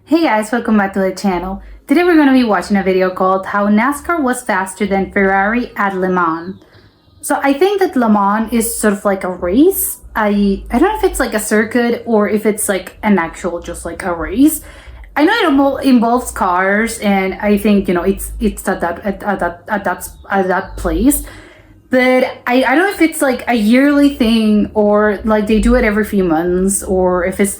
Hey guys, welcome back to the channel. Today we're going to be watching a video called How NASCAR Was Faster Than Ferrari at Le Mans. So I think that Le Mans is sort of like a race. I don't know if it's like a circuit or if it's like an actual just like a race. I know it involves cars, and I think it's at that place. But I don't know if it's like a yearly thing or like they do it every few months, or if it's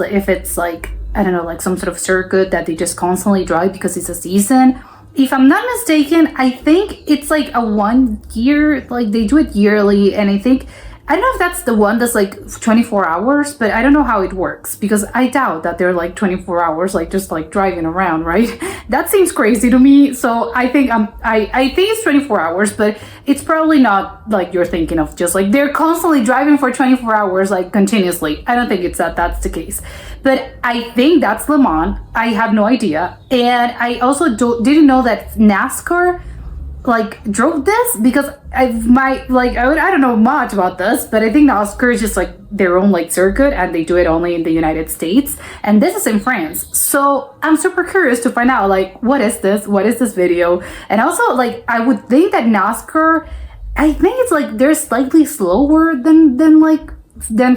like I don't know, like some sort of circuit that they just constantly drive because it's a season. If I'm not mistaken, I think it's like a 1 year, like they do it yearly, and I don't know if that's the one that's like 24 hours, but I don't know how it works because I doubt that they're like 24 hours, like just like driving around, right? That seems crazy to me. So I think I think it's 24 hours, but it's probably not like you're thinking of just like they're constantly driving for 24 hours, like continuously. I don't think it's that's the case, but I think that's Le Mans. I have no idea. And I also didn't know that NASCAR like drove this because I don't know much about this, but I think NASCAR is just like their own like circuit and they do it only in the United States, and this is in France. So I'm super curious to find out like what is this video. And also like I would think that NASCAR, I think it's like they're slightly slower than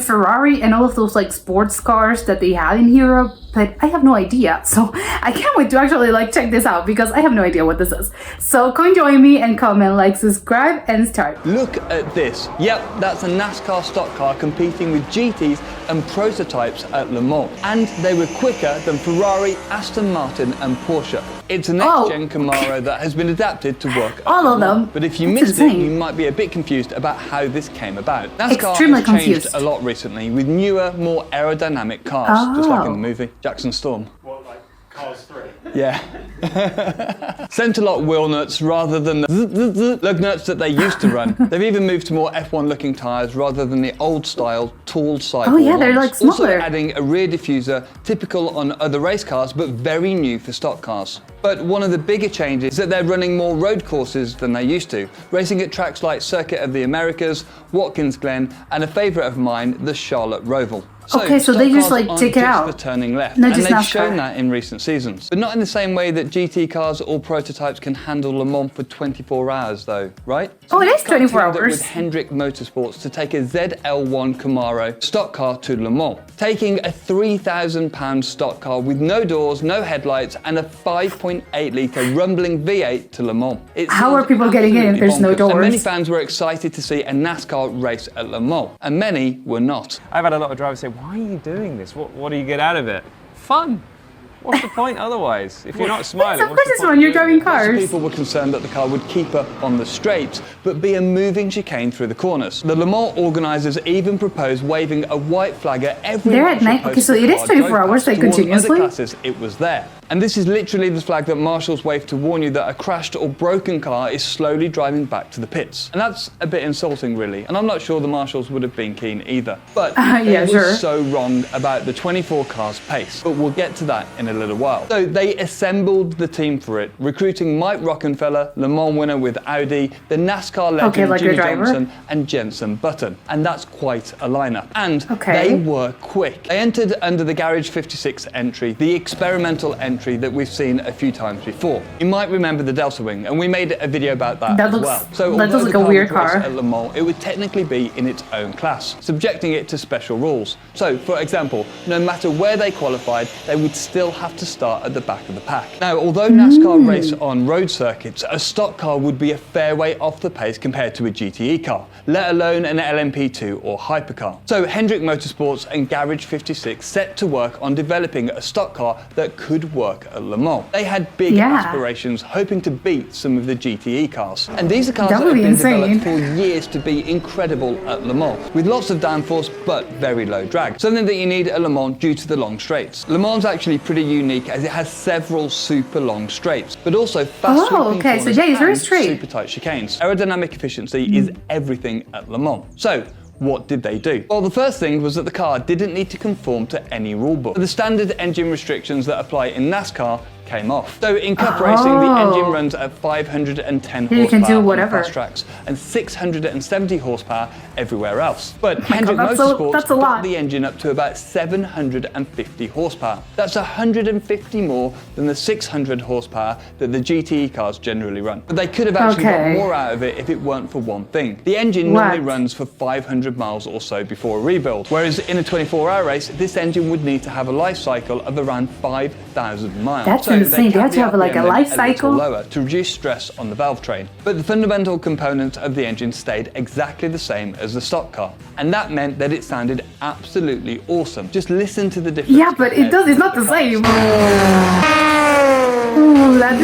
Ferrari and all of those like sports cars that they have in Europe, but I have no idea. So I can't wait to actually like check this out because I have no idea what this is. So come join me and comment, like, subscribe, and start. Look at this. Yep, that's a NASCAR stock car competing with GTs and prototypes at Le Mans. And they were quicker than Ferrari, Aston Martin and Porsche. It's a next-gen Camaro that has been adapted to work all of them. But if you missed it, you might be a bit confused about how this came about. NASCAR Extremely has changed confused a lot recently with newer, more aerodynamic cars, just like in the movie Jackson Storm. What, like Cars 3? Yeah. Centre-lock wheel nuts rather than the lug nuts that they used to run. They've even moved to more F1-looking tyres rather than the old-style tall sidewall. Oh yeah, they're like smaller. Also adding a rear diffuser, typical on other race cars, but very new for stock cars. But one of the bigger changes is that they're running more road courses than they used to, racing at tracks like Circuit of the Americas, Watkins Glen, and a favourite of mine, the Charlotte Roval. So they just like take it out. For turning left, Not and just they've NASCAR. shown that in recent seasons. But not in the same way that GT cars or prototypes can handle Le Mans for 24 hours though, right? Oh, it is 24 teamed up hours. With Hendrick Motorsports to take a ZL1 Camaro stock car to Le Mans, taking a £3,000 stock car with no doors, no headlights, and a 5.8 litre rumbling V8 to Le Mans. How are people getting in if there's no doors? And many fans were excited to see a NASCAR race at Le Mans, and many were not. I've had a lot of drivers say, why are you doing this? What do you get out of it? Fun. What's the point otherwise? If you're not smiling, Of course it's fun, you're driving cars. People were concerned that the car would keep up on the straights, but be a moving chicane through the corners. The Le Mans organisers even proposed waving a white flag at every They're at night. Okay, so it is 24 hours, like continuously. Other classes, it was there. And this is literally the flag that marshals wave to warn you that a crashed or broken car is slowly driving back to the pits. And that's a bit insulting, really. And I'm not sure the marshals would have been keen either. But they were so wrong about the 24 cars pace. But we'll get to that in a little while. So they assembled the team for it, recruiting Mike Rockenfeller, Le Mans winner with Audi, the NASCAR legend like Jimmy your driver? Johnson, and Jenson Button. And that's quite a lineup. And they were quick. They entered under the Garage 56 entry, the experimental entry that we've seen a few times before. You might remember the Delta Wing, and we made a video about that as well. So that looks like a weird car. At Le Mans, it would technically be in its own class, subjecting it to special rules. So, for example, no matter where they qualified, they would still have to start at the back of the pack. Now, although NASCAR race on road circuits, a stock car would be a fair way off the pace compared to a GTE car, let alone an LMP2 or hypercar. So Hendrick Motorsports and Garage 56 set to work on developing a stock car that could work at Le Mans. They had big aspirations, hoping to beat some of the GTE cars. And these are cars that have been developed for years to be incredible at Le Mans, with lots of downforce but very low drag. Something that you need at Le Mans due to the long straights. Le Mans is actually pretty unique as it has several super long straights, but also fast sweeping corners it's very and straight. super tight chicanes. Aerodynamic efficiency is everything at Le Mans. So what did they do? Well, the first thing was that the car didn't need to conform to any rulebook. The standard engine restrictions that apply in NASCAR came off. So in cup racing, the engine runs at 510 horsepower you can do on whatever. fast tracks and 670 horsepower everywhere else. But God, Hendrick that's Motorsports a lot. got the engine up to about 750 horsepower. That's 150 more than the 600 horsepower that the GTE cars generally run. But they could have actually got more out of it if it weren't for one thing. The engine normally runs for 500 miles or so before a rebuild, whereas in a 24-hour race, this engine would need to have a life cycle of around 5,000 miles. That's so insane. They have to have like a life cycle? Lower to reduce stress on the valve train. But the fundamental components of the engine stayed exactly the same as the stock car. And that meant that it sounded absolutely awesome. Just listen to the difference. Yeah, but it's not the same. Ooh, that's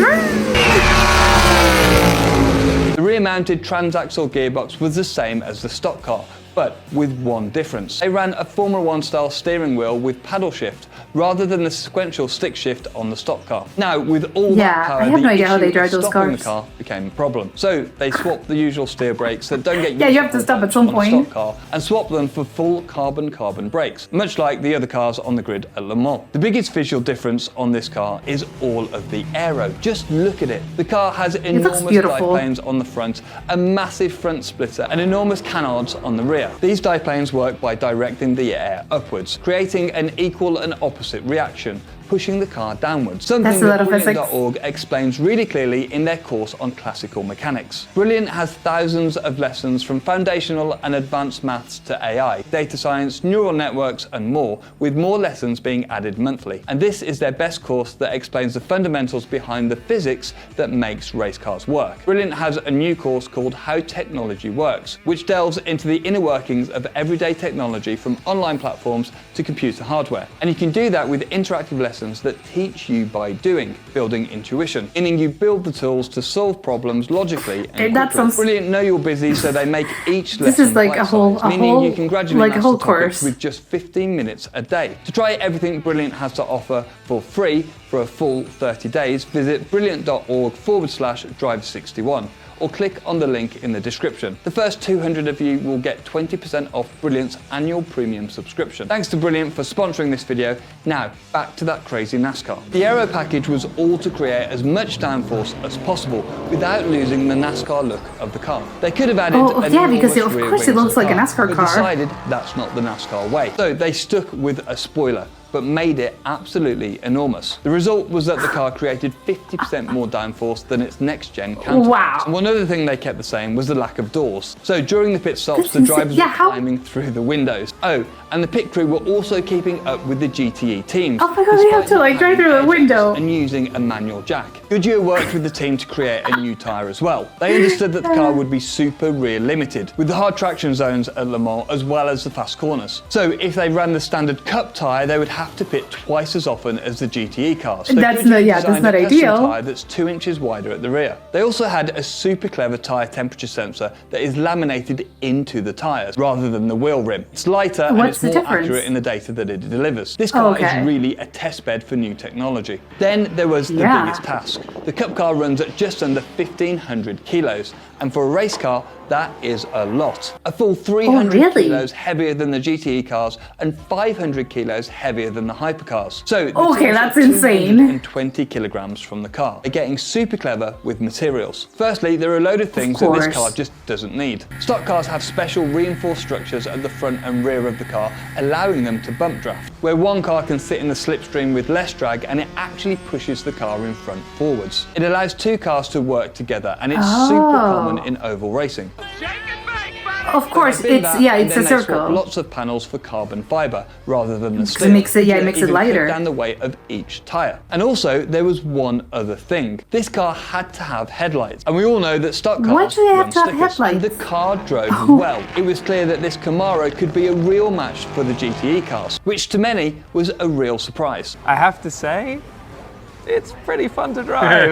The rear-mounted transaxle gearbox was the same as the stock car, but with one difference. They ran a Formula 1 style steering wheel with paddle shift rather than the sequential stick shift on the stock car. Now, with all that power, I have no idea how they drive issue of those stopping cars. the car became a problem. So they swapped the usual steer brakes that don't get used you have to stop at some on point. the stock car and swapped them for full carbon brakes, much like the other cars on the grid at Le Mans. The biggest visual difference on this car is all of the aero. Just look at it. The car has enormous diplanes on the front, a massive front splitter, and enormous canards on the rear. These diplanes work by directing the air upwards, creating an equal and opposite reaction, pushing the car downwards. Something that Brilliant.org explains really clearly in their course on classical mechanics. Brilliant has thousands of lessons from foundational and advanced maths to AI, data science, neural networks, and more, with more lessons being added monthly. And this is their best course that explains the fundamentals behind the physics that makes race cars work. Brilliant has a new course called How Technology Works, which delves into the inner workings of everyday technology from online platforms to computer hardware. And you can do that with interactive lessons that teach you by doing, building intuition, meaning you build the tools to solve problems logically and quickly. Brilliant know you're busy, so they make each lesson bite-sized, meaning you can gradually master topics with just 15 minutes a day. To try everything Brilliant has to offer for free for a full 30 days, visit brilliant.org/drive61. or click on the link in the description. The first 200 of you will get 20% off Brilliant's annual premium subscription. Thanks to Brilliant for sponsoring this video. Now, back to that crazy NASCAR. The aero package was all to create as much downforce as possible without losing the NASCAR look of the car. They could have added because of course it looks like a NASCAR car. But decided that's not the NASCAR way. So they stuck with a spoiler, but made it absolutely enormous. The result was that the car created 50% more downforce than its next-gen counterpart. Wow. And one other thing they kept the same was the lack of doors. So during the pit stops, the drivers were climbing through the windows. Oh, and the pit crew were also keeping up with the GTE teams. Oh my god, they have to like drive through the window. And using a manual jack. Goodyear worked with the team to create a new tyre as well. They understood that the car would be super rear limited, with the hard traction zones at Le Mans as well as the fast corners. So if they ran the standard cup tyre, they would have to pit twice as often as the GTE cars. So that's not ideal. Tyre that's 2 inches wider at the rear. They also had a super clever tyre temperature sensor that is laminated into the tyres rather than the wheel rim. It's lighter and it's more accurate in the data that it delivers. This car is really a test bed for new technology. Then there was the biggest task. The Cup car runs at just under 1,500 kilos, and for a race car, that is a lot. A full 300 kilos heavier than the GTE cars and 500 kilos heavier than the hypercars. So that's insane. 220 kilograms from the car. They're getting super clever with materials. Firstly, there are a load of things that this car just doesn't need. Stock cars have special reinforced structures at the front and rear of the car, allowing them to bump draft, where one car can sit in the slipstream with less drag and it actually pushes the car in front forwards. It allows two cars to work together, and it's super common in oval racing. Of course, it's a circle. Lots of panels for carbon fiber rather than the steel. It makes it lighter. Down the weight of each tire. And also, there was one other thing. This car had to have headlights, and we all know that stock cars Why do they have to have stickers. headlights? And the car drove well. It was clear that this Camaro could be a real match for the GTE cars, which to many was a real surprise. I have to say, it's pretty fun to drive.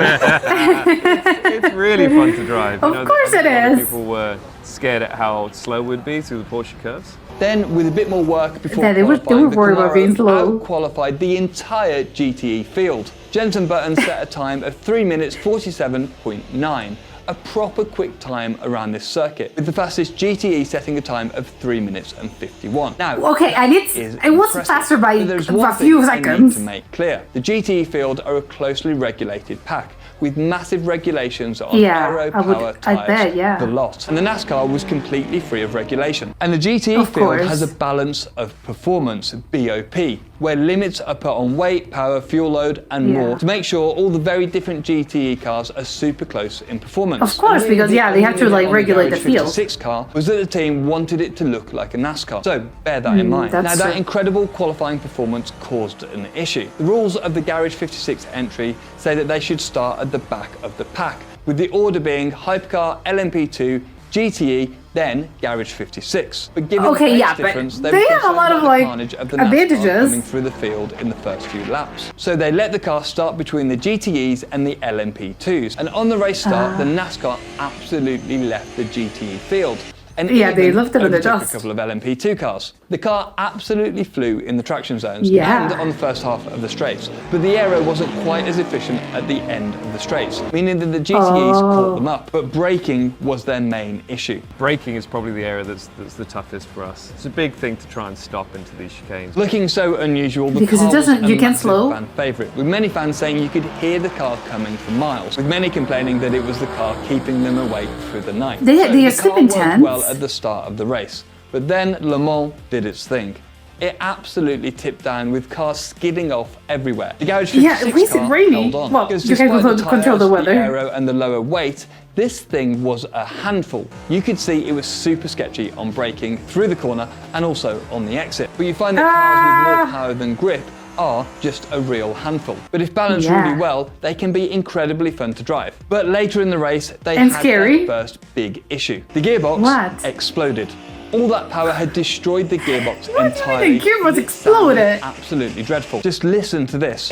it's really fun to drive. Of course it is. People were scared at how slow it would be through the Porsche curves. Then, with a bit more work before they were worried about being slow. Qualified the entire GTE field. Jenson Button set a time of 3 minutes 47.9. a proper quick time around this circuit, with the fastest GTE setting a time of 3 minutes and 51. Now, okay, and it was faster by a few seconds. To make clear, the GTE field are a closely regulated pack, with massive regulations on aero, power, tyres, the lot. And the NASCAR was completely free of regulation. And the GTE field has a balance of performance, BOP, where limits are put on weight, power, fuel load, and more to make sure all the very different GTE cars are super close in performance. Of course, because they have to like regulate the field. The 56 car was that the team wanted it to look like a NASCAR. So bear that in mind. Now that incredible qualifying performance caused an issue. The rules of the Garage 56 entry say that they should start at the back of the pack, with the order being Hypercar, LMP2, GTE, then Garage 56. But given the pace difference, they have a lot of advantage of the NASCAR coming through the field in the first few laps. So they let the car start between the GTEs and the LMP2s. And on the race start, the NASCAR absolutely left the GTE field. And they left it in the dust. A couple of LMP2 cars. The car absolutely flew in the traction zones and on the first half of the straights, but the aero wasn't quite as efficient at the end of the straights, meaning that the GTEs caught them up, but braking was their main issue. Braking is probably the area that's the toughest for us. It's a big thing to try and stop into these chicanes. Looking so unusual, the because car it doesn't, was a you can't slow. Fan favourite, with many fans saying you could hear the car coming for miles, with many complaining that it was the car keeping them awake through the night. They are sleeping intense. Well at the start of the race, but then Le Mans did its thing. It absolutely tipped down with cars skidding off everywhere. The Garage 56 car held on. Well, because you can control the weather. The aero and the lower weight, this thing was a handful. You could see it was super sketchy on braking through the corner and also on the exit. But you find that cars with more power than grip are just a real handful. But if balanced really well, they can be incredibly fun to drive. But later in the race, they had their first big issue. The gearbox exploded. All that power had destroyed the gearbox entirely. The gearbox exploded. Absolutely dreadful. Just listen to this.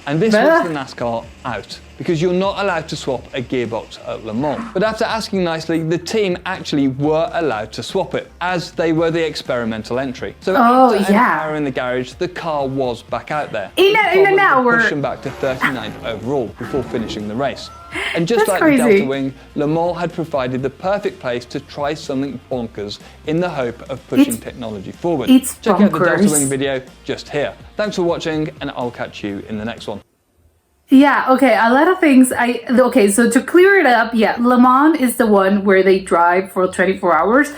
And this was the NASCAR out, because you're not allowed to swap a gearbox at Le Mans. But after asking nicely, the team actually were allowed to swap it, as they were the experimental entry. So after an hour in the garage, the car was back out there. In an hour. Pushing back to 39th overall before finishing the race. And just like the Delta Wing, Le Mans had provided the perfect place to try something bonkers in the hope of pushing technology forward. Check out the Delta Wing video just here. Thanks for watching, and I'll catch you in the next one. Yeah, okay, a lot of things. So to clear it up, Le Mans is the one where they drive for 24 hours.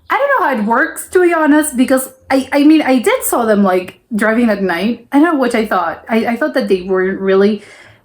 I don't know how it works, to be honest, because I mean, I did saw them like driving at night. I don't know what I thought. I thought that they weren't really,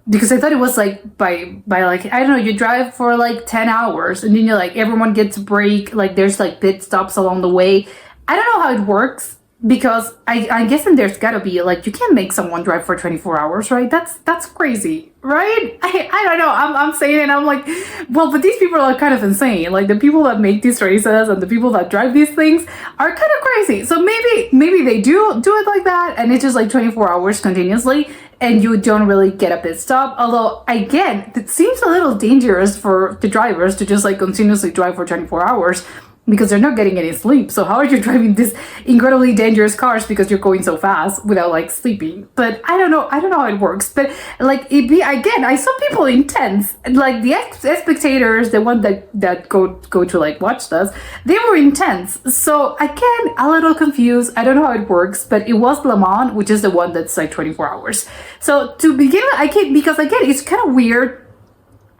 because I thought it was like by like, I don't know, you drive for like 10 hours and then you're like, everyone gets a break, like there's like pit stops along the way. I don't know how it works. Because I'm guessing there's gotta be like, you can't make someone drive for 24 hours, right? That's crazy, right? I don't know. I'm saying it. I'm like, well, but these people are kind of insane. Like the people that make these races and the people that drive these things are kind of crazy. So maybe they do it like that, and it's just like 24 hours continuously, and you don't really get a pit stop. Although again, it seems a little dangerous for the drivers to just like continuously drive for 24 hours. Because they're not getting any sleep. So how are you driving these incredibly dangerous cars because you're going so fast without like sleeping? But I don't know how it works. But like I saw people in tents, like the spectators, the one that go to like watch us, they were in tents. So again, a little confused. I don't know how it works, but it was Le Mans, which is the one that's like 24 hours. So to begin with, because again, it's kind of weird.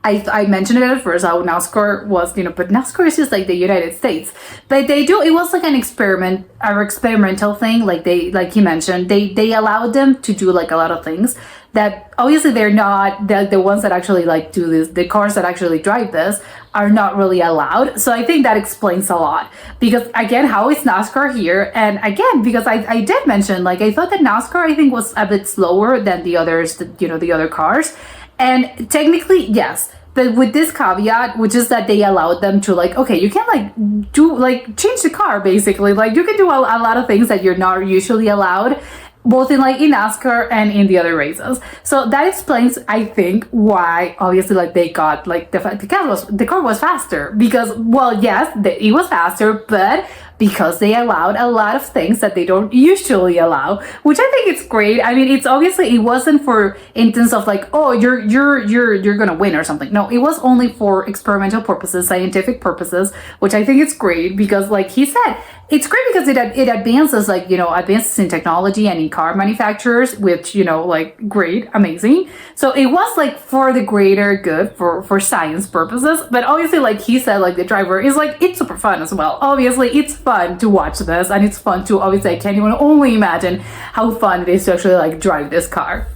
I mentioned it at first how NASCAR was, but NASCAR is just like the United States. But it was like an experimental thing. Like you mentioned, they allowed them to do like a lot of things that obviously they're not, the ones that actually like do this, the cars that actually drive this are not really allowed. So I think that explains a lot. Because again, how is NASCAR here? And again, because I did mention, like I thought that NASCAR I think was a bit slower than the others, the other cars. And technically, yes, but with this caveat, which is that they allowed them to like, okay, you can like do like change the car basically. Like you can do a lot of things that you're not usually allowed, both in NASCAR and in the other races. So that explains, I think, why obviously like they got like the car was faster because, well, yes, it was faster, but because they allowed a lot of things that they don't usually allow, which I think it's great. I mean, it's obviously, it wasn't for instance of like, oh, you're gonna win or something. No, it was only for experimental purposes, scientific purposes, which I think it's great because, like he said, it's great because it advances, like, you know, advances in technology and in car manufacturers, which, you know, like, great, amazing. So it was like for the greater good, for science purposes. But obviously, like he said, like the driver is like, it's super fun as well. Obviously, it's fun to watch this, and it's fun to, obviously, I can't even only imagine how fun it is to actually like drive this car.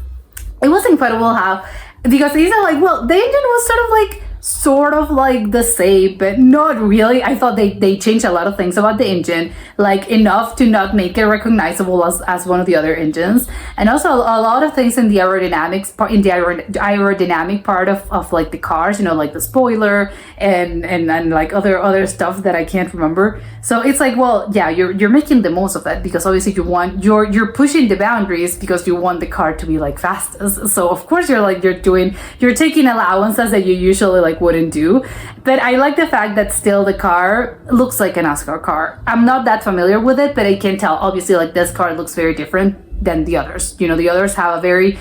It was incredible how, because he said like, well, the engine was sort of like the same, but not really. I thought they changed a lot of things about the engine, like enough to not make it recognizable as one of the other engines, and also a lot of things in the aerodynamics part, in the aerodynamic part of like the cars, you know, like the spoiler and like other stuff that I can't remember. So it's like, well, yeah, you're making the most of that because obviously you're pushing the boundaries because you want the car to be like fastest. So of course you're taking allowances that you usually like wouldn't do. But I like the fact that still the car looks like a NASCAR car. I'm not that familiar with it, but I can tell obviously like this car looks very different than the others. You know, the others have a very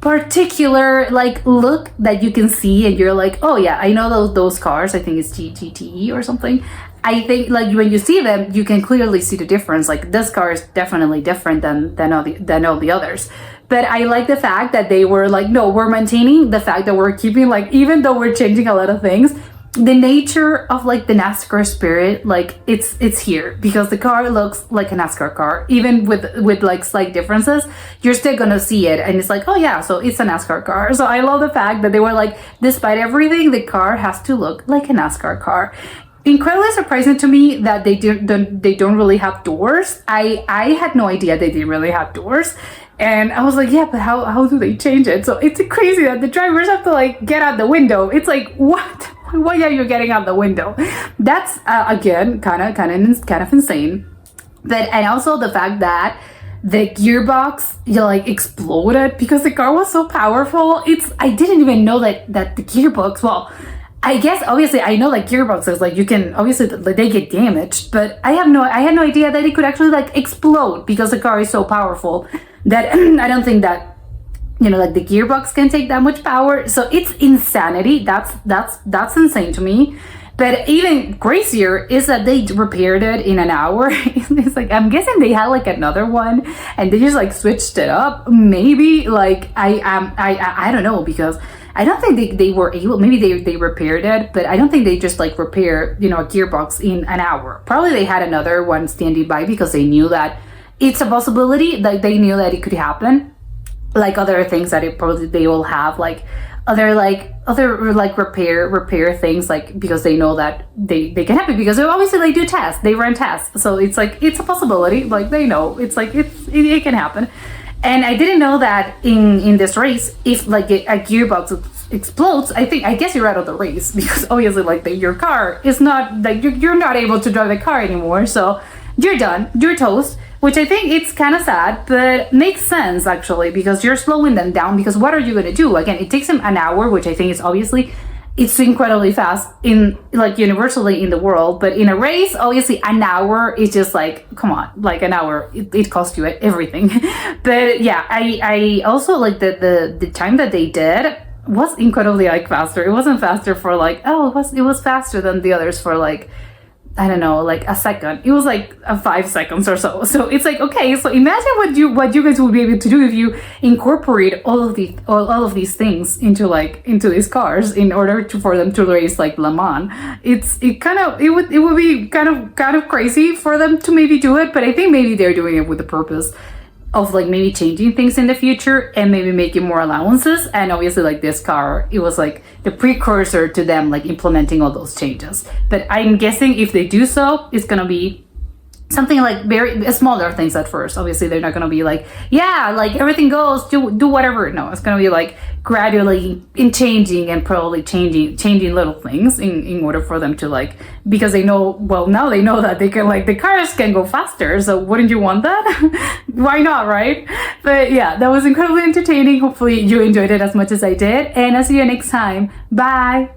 particular like look that you can see and you're like, oh yeah, I know those cars. I think it's GTE or something. I think like when you see them, you can clearly see the difference. Like this car is definitely different than all the others. But I like the fact that they were like, no, we're maintaining the fact that we're keeping, like, even though we're changing a lot of things, the nature of like the NASCAR spirit, like it's here because the car looks like a NASCAR car, even with like slight differences. You're still gonna see it, and it's like, oh yeah, so it's a NASCAR car. So I love the fact that they were like, despite everything, the car has to look like a NASCAR car. Incredibly surprising to me that they don't really have doors. I had no idea they didn't really have doors. And I was like, yeah, but how do they change it? So it's crazy that the drivers have to like get out the window. It's like, what? Why are you getting out the window? That's again kind of insane. But and also the fact that the gearbox, you know, like exploded because the car was so powerful. I didn't even know that the gearbox. Well, I guess obviously I know like gearboxes, like you can obviously they get damaged, but I had no idea that it could actually like explode because the car is so powerful that I don't think that, you know, like the gearbox can take that much power. So it's insanity. That's insane to me. But even crazier is that they repaired it in an hour. It's like, I'm guessing they had like another one and they just like switched it up. Maybe like I don't know, because I don't think they were able, maybe they repaired it, but I don't think they just like repair, you know, a gearbox in an hour. Probably they had another one standing by because they knew that it's a possibility, like they knew that it could happen. Like other things that they will have, like other repair things, like because they know that they can happen because obviously they do tests, they run tests. So it's like, it's a possibility, like they know it's like it can happen. And I didn't know that in this race, if like a gearbox explodes, I guess you're out of the race because obviously like your car is not like you're not able to drive the car anymore. So you're done, you're toast, which I think it's kind of sad, but makes sense actually because you're slowing them down because what are you going to do? Again, it takes them an hour, which I think is obviously it's incredibly fast in like universally in the world, but in a race, obviously an hour is just like, come on, like an hour, it costs you everything. But yeah, I also like the time that they did was incredibly like faster. It wasn't faster for like, oh, it was faster than the others for like, I don't know, like a second. It was like 5 seconds or so. So it's like, okay, so imagine what you guys would be able to do if you incorporate all of these things into these cars in order for them to race like Le Mans. It would be kind of crazy for them to maybe do it, but I think maybe they're doing it with the purpose of like maybe changing things in the future and maybe making more allowances. And obviously like this car, it was like the precursor to them like implementing all those changes. But I'm guessing if they do so, it's gonna be something like very smaller things at first. Obviously they're not gonna be like, yeah, like everything goes, do whatever. No, it's gonna be like gradually in changing and probably changing little things in order for them to like, because they know, well, now they know that they can like, the cars can go faster, so wouldn't you want that? Why not, right? But yeah, that was incredibly entertaining. Hopefully you enjoyed it as much as I did, and I'll see you next time. Bye.